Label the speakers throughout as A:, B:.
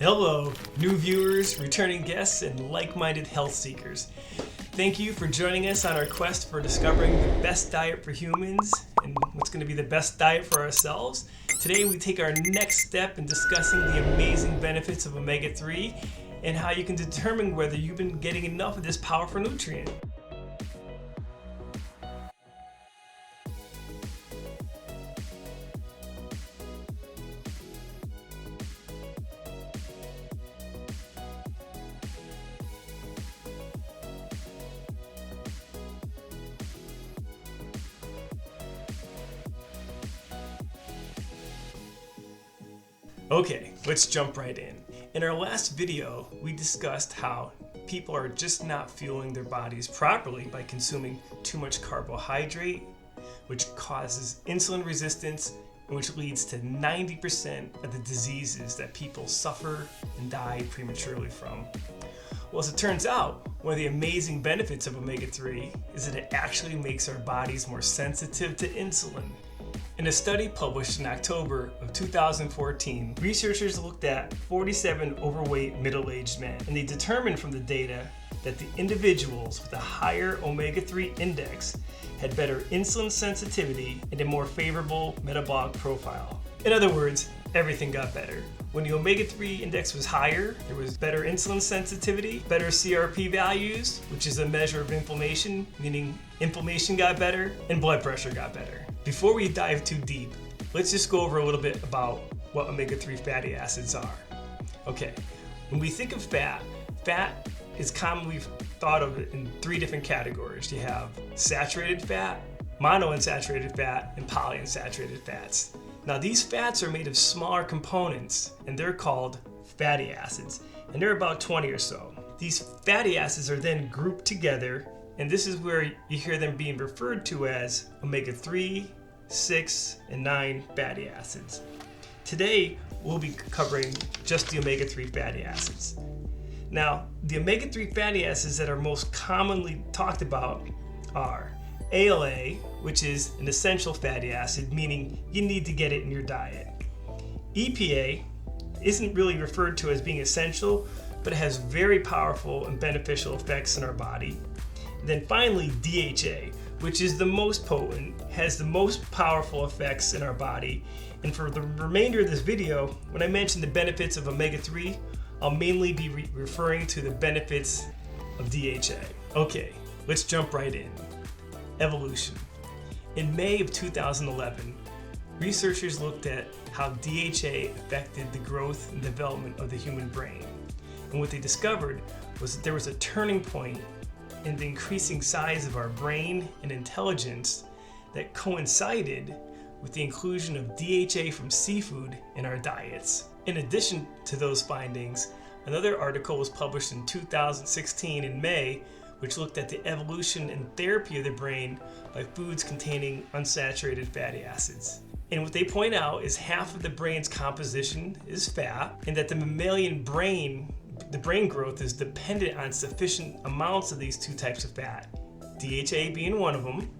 A: Hello, new viewers, returning guests, and like-minded health seekers. Thank you for joining us on our quest for discovering the best diet for humans and what's going to be the best diet for ourselves. Today we take our next step in discussing the amazing benefits of omega-3 and how you can determine whether you've been getting enough of this powerful nutrient. Okay, let's jump right in. In our last video, we discussed how people are just not fueling their bodies properly by consuming too much carbohydrate, which causes insulin resistance, and which leads to 90% of the diseases that people suffer and die prematurely from. Well, as it turns out, one of the amazing benefits of omega-3 is that it actually makes our bodies more sensitive to insulin. In a study published in October of 2014, researchers looked at 47 overweight middle-aged men, and they determined from the data that the individuals with a higher omega-3 index had better insulin sensitivity and a more favorable metabolic profile. In other words, everything got better. When the omega-3 index was higher, there was better insulin sensitivity, better CRP values, which is a measure of inflammation, meaning inflammation got better, and blood pressure got better. Before we dive too deep, let's just go over a little bit about what omega-3 fatty acids are. Okay, when we think of fat is commonly thought of in three different categories. You have saturated fat, monounsaturated fat, and polyunsaturated fats. Now these fats are made of smaller components and they're called fatty acids, and they're about 20 or so. These fatty acids are then grouped together, and this is where you hear them being referred to as omega-3, 6, and 9 fatty acids. Today we'll be covering just the omega-3 fatty acids. Now the omega-3 fatty acids that are most commonly talked about are ALA, which is an essential fatty acid, meaning you need to get it in your diet. EPA isn't really referred to as being essential, but it has very powerful and beneficial effects in our body. And then finally, DHA, which is the most potent, has the most powerful effects in our body. And for the remainder of this video, when I mention the benefits of omega-3, I'll mainly be referring to the benefits of DHA. Okay, let's jump right in. Evolution. In May of 2011, researchers looked at how DHA affected the growth and development of the human brain. And what they discovered was that there was a turning point in the increasing size of our brain and intelligence that coincided with the inclusion of DHA from seafood in our diets. In addition to those findings, another article was published in 2016 in May, which looked at the evolution and therapy of the brain by foods containing unsaturated fatty acids. And what they point out is half of the brain's composition is fat, and that the mammalian brain, the brain growth is dependent on sufficient amounts of these two types of fat, DHA being one of them.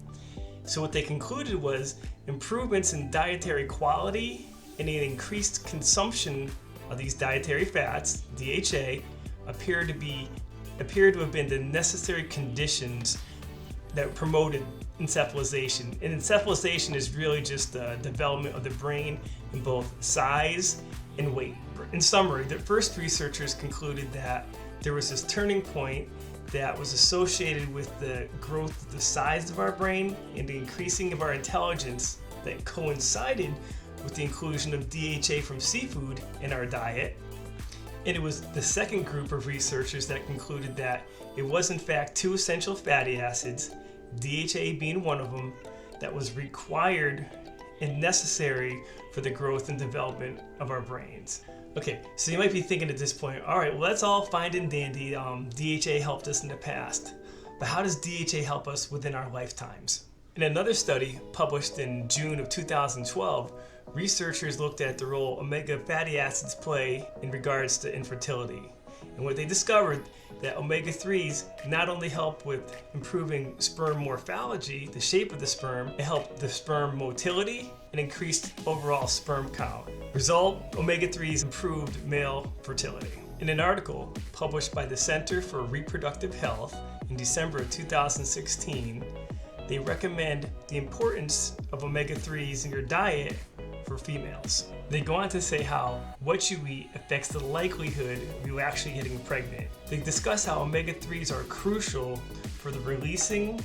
A: So what they concluded was improvements in dietary quality and an increased consumption of these dietary fats, DHA, appear to have been the necessary conditions that promoted encephalization. And encephalization is really just the development of the brain in both size and weight. In summary, the first researchers concluded that there was this turning point that was associated with the growth of the size of our brain and the increasing of our intelligence that coincided with the inclusion of DHA from seafood in our diet. And it was the second group of researchers that concluded that it was in fact two essential fatty acids, DHA being one of them, that was required and necessary for the growth and development of our brains. Okay, so you might be thinking at this point, all right, well that's all fine and dandy. DHA helped us in the past, but how does DHA help us within our lifetimes? In another study published in June of 2012, researchers looked at the role omega fatty acids play in regards to infertility. And what they discovered that omega-3s not only help with improving sperm morphology, the shape of the sperm, it helped the sperm motility and increased overall sperm count. Result, omega-3s improved male fertility. In an article published by the Center for Reproductive Health in December of 2016, they recommend the importance of omega-3s in your diet for females. They go on to say how what you eat affects the likelihood of you actually getting pregnant. They discuss how omega-3s are crucial for the releasing,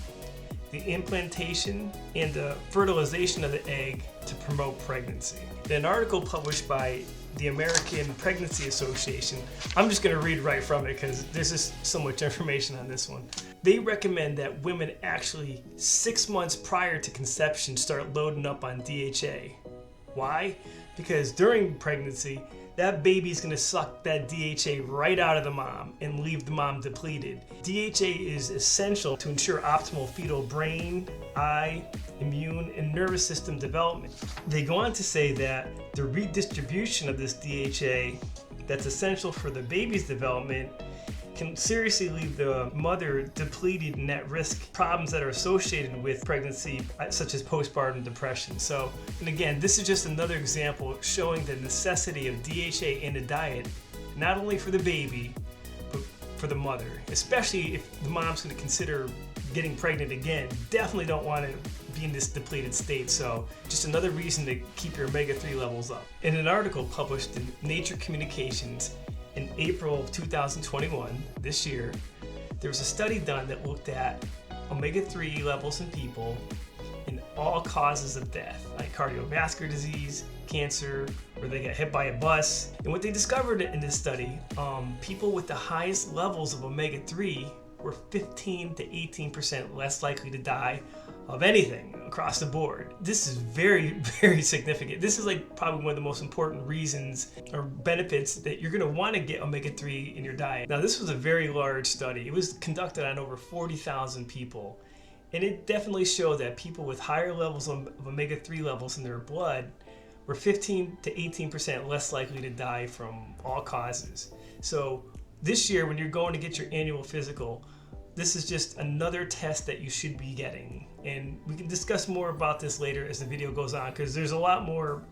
A: the implantation, and the fertilization of the egg to promote pregnancy. In an article published by the American Pregnancy Association, I'm just going to read right from it because there's just so much information on this one. They recommend that women actually 6 months prior to conception start loading up on DHA. Why? Because during pregnancy, that baby's gonna suck that DHA right out of the mom and leave the mom depleted. DHA is essential to ensure optimal fetal brain, eye, immune, and nervous system development. They go on to say that the redistribution of this DHA that's essential for the baby's development can seriously leave the mother depleted and at risk problems that are associated with pregnancy, such as postpartum depression. So, and again, this is just another example showing the necessity of DHA in the diet, not only for the baby, but for the mother, especially if the mom's going to consider getting pregnant again. Definitely don't want to be in this depleted state. So just another reason to keep your omega-3 levels up. In an article published in Nature Communications in April of 2021, this year, there was a study done that looked at omega-3 levels in people in all causes of death, like cardiovascular disease, cancer, or they got hit by a bus. And what they discovered in this study, people with the highest levels of omega-3 were 15 to 18% less likely to die of anything across the board. This is very, very significant. This is like probably one of the most important reasons or benefits that you're gonna wanna get omega-3 in your diet. Now, this was a very large study. It was conducted on over 40,000 people. And it definitely showed that people with higher levels of omega-3 levels in their blood were 15 to 18% less likely to die from all causes. So this year, when you're going to get your annual physical, this is just another test that you should be getting. And we can discuss more about this later as the video goes on, because there's a lot more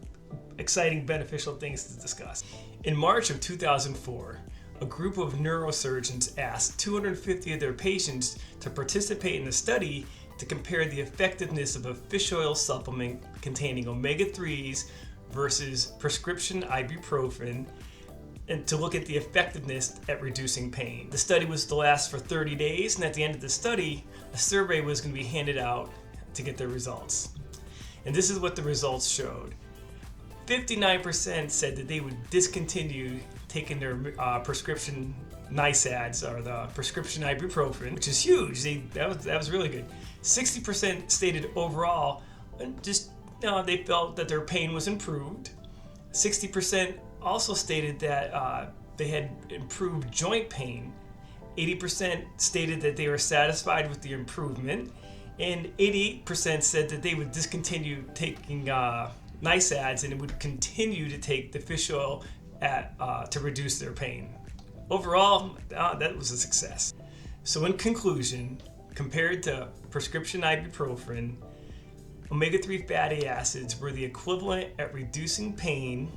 A: exciting beneficial things to discuss. In March of 2004, a group of neurosurgeons asked 250 of their patients to participate in a study to compare the effectiveness of a fish oil supplement containing omega-3s versus prescription ibuprofen, and to look at the effectiveness at reducing pain. The study was to last for 30 days, and at the end of the study, a survey was going to be handed out to get the results. And this is what the results showed. 59% said that they would discontinue taking their prescription NSAIDs, or the prescription ibuprofen, which is huge. That was really good. 60% stated overall, they felt that their pain was improved. 60% also stated that they had improved joint pain. 80% stated that they were satisfied with the improvement, and 88% said that they would discontinue taking NSAIDs and would continue to take the fish oil to reduce their pain. Overall, that was a success. So in conclusion, compared to prescription ibuprofen, omega-3 fatty acids were the equivalent at reducing pain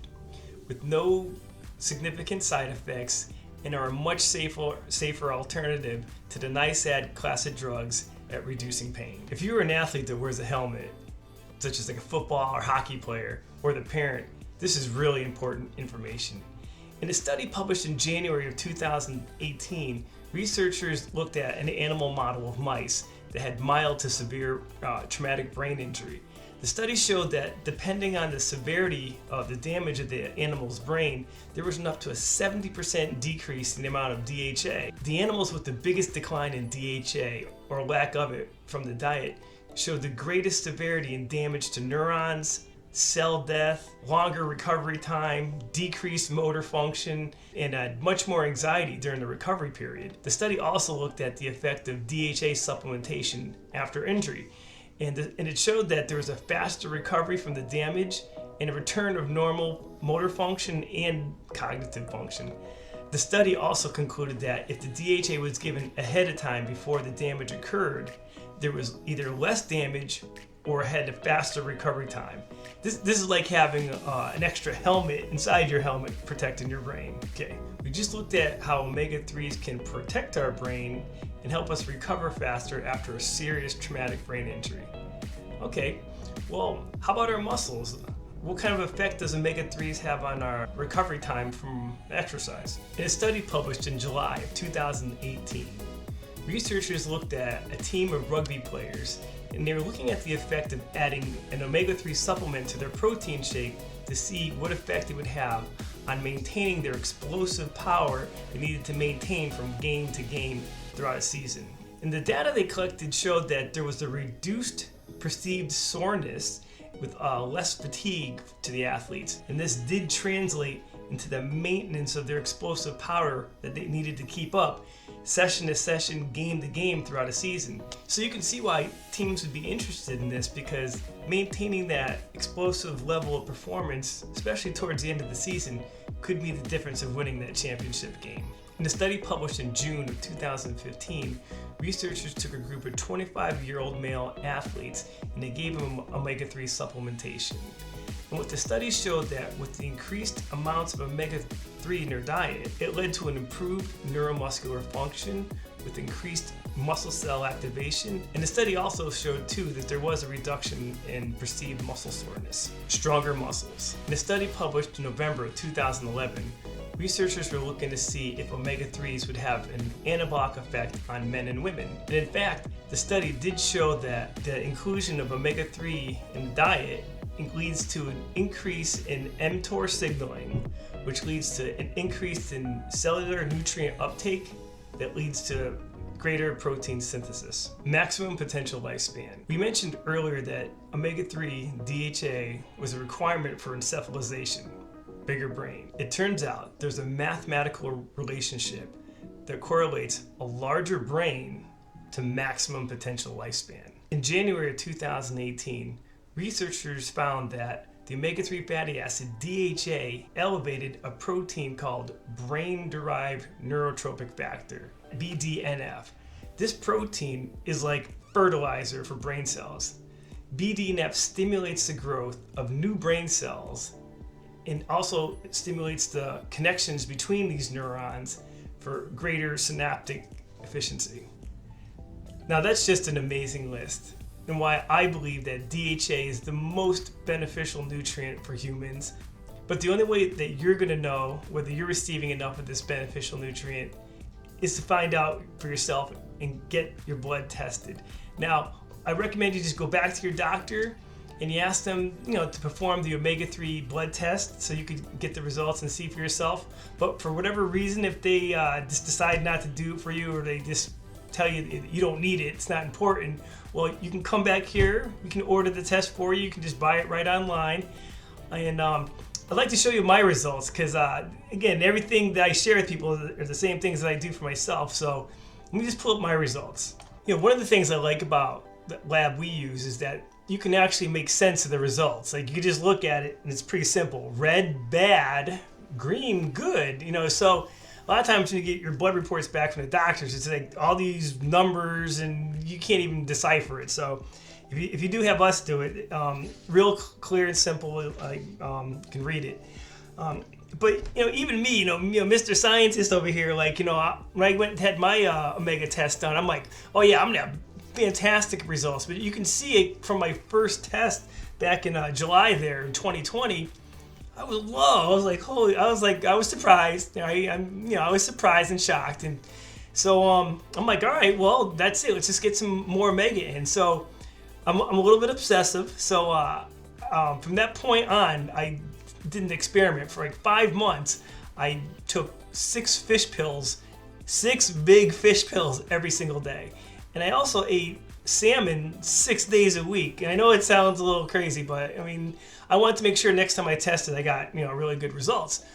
A: with no significant side effects, and are a much safer alternative to the NSAID class of drugs at reducing pain. If you're an athlete that wears a helmet, such as like a football or hockey player, or the parent, this is really important information. In a study published in January of 2018, researchers looked at an animal model of mice that had mild to severe traumatic brain injury. The study showed that depending on the severity of the damage of the animal's brain, there was up to a 70% decrease in the amount of DHA. The animals with the biggest decline in DHA, or lack of it, from the diet showed the greatest severity in damage to neurons, cell death, longer recovery time, decreased motor function, and had much more anxiety during the recovery period. The study also looked at the effect of DHA supplementation after injury. And it showed that there was a faster recovery from the damage and a return of normal motor function and cognitive function. The study also concluded that if the DHA was given ahead of time before the damage occurred, there was either less damage or had a faster recovery time. This is like having an extra helmet inside your helmet protecting your brain. Okay, we just looked at how omega-3s can protect our brain and help us recover faster after a serious traumatic brain injury. Okay, well, how about our muscles? What kind of effect does omega-3s have on our recovery time from exercise? In a study published in July of 2018, researchers looked at a team of rugby players, and they were looking at the effect of adding an omega-3 supplement to their protein shake to see what effect it would have on maintaining their explosive power they needed to maintain from game to game throughout a season. And the data they collected showed that there was a reduced perceived soreness with less fatigue to the athletes. And this did translate into the maintenance of their explosive power that they needed to keep up session to session, game to game throughout a season. So you can see why teams would be interested in this, because maintaining that explosive level of performance, especially towards the end of the season, could be the difference of winning that championship game. In a study published in June of 2015, researchers took a group of 25-year-old male athletes and they gave them omega-3 supplementation. And what the study showed that with the increased amounts of omega-3 in their diet, it led to an improved neuromuscular function with increased muscle cell activation. And the study also showed too that there was a reduction in perceived muscle soreness, stronger muscles. In a study published in November of 2011, researchers were looking to see if omega-3s would have an anabolic effect on men and women. And in fact, the study did show that the inclusion of omega-3 in the diet leads to an increase in mTOR signaling, which leads to an increase in cellular nutrient uptake that leads to greater protein synthesis. Maximum potential lifespan. We mentioned earlier that omega-3 DHA was a requirement for encephalization, bigger brain. It turns out there's a mathematical relationship that correlates a larger brain to maximum potential lifespan. In January of 2018, researchers found that the omega-3 fatty acid DHA elevated a protein called brain-derived neurotrophic factor, BDNF. This protein is like fertilizer for brain cells. BDNF stimulates the growth of new brain cells and also stimulates the connections between these neurons for greater synaptic efficiency. Now that's just an amazing list, and why I believe that DHA is the most beneficial nutrient for humans. But the only way that you're going to know whether you're receiving enough of this beneficial nutrient is to find out for yourself and get your blood tested. Now, I recommend you just go back to your doctor and you ask them, to perform the omega-3 blood test so you could get the results and see for yourself. But for whatever reason, if they just decide not to do it for you, or they just tell you you don't need it, it's not important, well, you can come back here, we can order the test for you, you can just buy it right online. And I'd like to show you my results, because again, everything that I share with people are the same things that I do for myself. So let me just pull up my results. One of the things I like about the lab we use is that you can actually make sense of the results. Like, you can just look at it and it's pretty simple. Red, bad; green, good. So a lot of times when you get your blood reports back from the doctors, it's like all these numbers and you can't even decipher it. So if you do have us do it, real clear and simple, can read it. But even me, Mr. Scientist over here, when I went and had my omega test done, I'm like, oh yeah, I'm gonna have fantastic results. But you can see it from my first test back in July there in 2020. I was low. I was like, holy! I was surprised. I was surprised and shocked, and so I'm like, all right, well, that's it. Let's just get some more omega in. So I'm a little bit obsessive. So from that point on, I did an experiment for like 5 months. I took 6 fish pills, 6 big fish pills every single day, and I also ate salmon 6 days a week. And I know it sounds a little crazy, but I wanted to make sure next time I tested, I got really good results.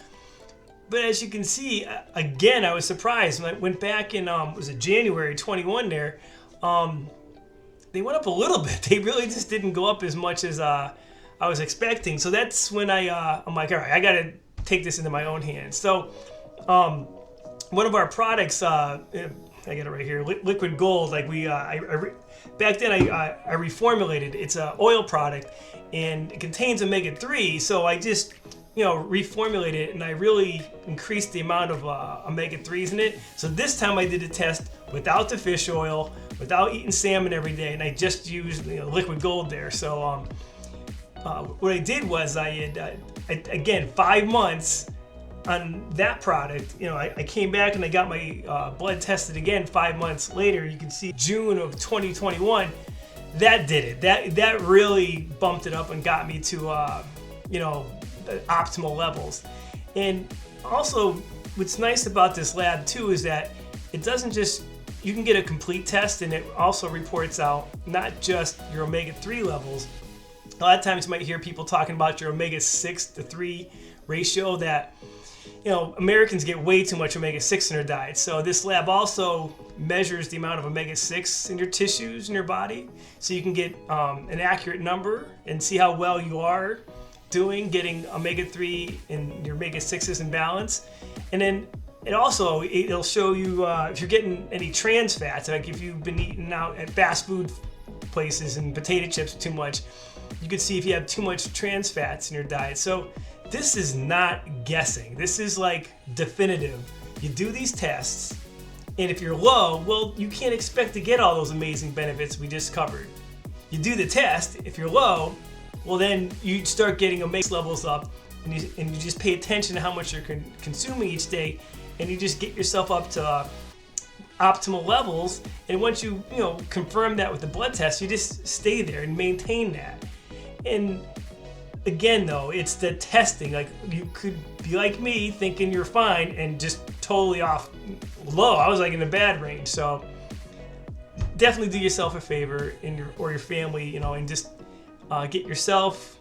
A: But as you can see, again, I was surprised when I went back in was it January 21 there. They went up a little bit. They really just didn't go up as much as I was expecting. So that's when I'm like, all right, I got to take this into my own hands. So one of our products, I got it right here, liquid gold. Like back then I reformulated. It's an oil product and it contains omega-3. So I just, reformulated it, and I really increased the amount of omega-3s in it. So this time I did a test without the fish oil, without eating salmon every day, and I just used liquid gold there. So what I did was I had, again, 5 months on that product. I came back and I got my blood tested again 5 months later. You can see June of 2021. That did it. That really bumped it up and got me to the optimal levels. And also, what's nice about this lab too is that it doesn't just, you can get a complete test, and it also reports out not just your omega-3 levels. A lot of times you might hear people talking about your omega-6 to 3 ratio, that Americans get way too much omega-6 in their diet. So this lab also measures the amount of omega-6 in your tissues in your body, so you can get an accurate number and see how well you are doing getting omega-3 and your omega-6s in balance. And then it'll show you if you're getting any trans fats, like if you've been eating out at fast food places and potato chips too much, you can see if you have too much trans fats in your diet. So this is not guessing. This is like definitive. You do these tests, and if you're low, well, you can't expect to get all those amazing benefits we just covered. You do the test, if you're low, well, then you start getting omega levels up, and you just pay attention to how much you're consuming each day, and you just get yourself up to optimal levels. And once you confirm that with the blood test, you just stay there and maintain that. And again, though, it's the testing. Like, you could be like me thinking you're fine and just totally off low. I was like in the bad range. So definitely do yourself a favor or your family, and just get yourself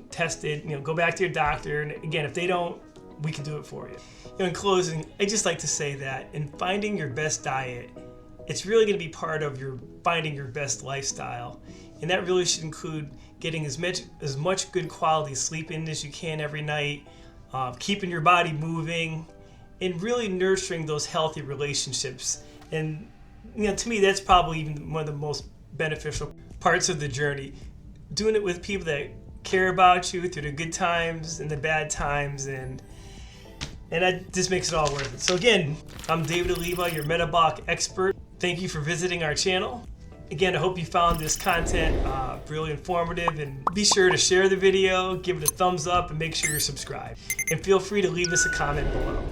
A: tested. Go back to your doctor, and again, if they don't, we can do it for you. In closing, I just like to say that in finding your best diet, it's really going to be part of your finding your best lifestyle, and that really should include getting as much good quality sleep in as you can every night, keeping your body moving, and really nurturing those healthy relationships. And to me, that's probably even one of the most beneficial parts of the journey. Doing it with people that care about you through the good times and the bad times, and that just makes it all worth it. So again, I'm David Oliva, your metabolic expert. Thank you for visiting our channel. Again, I hope you found this content really informative, and be sure to share the video, give it a thumbs up, and make sure you're subscribed. And feel free to leave us a comment below.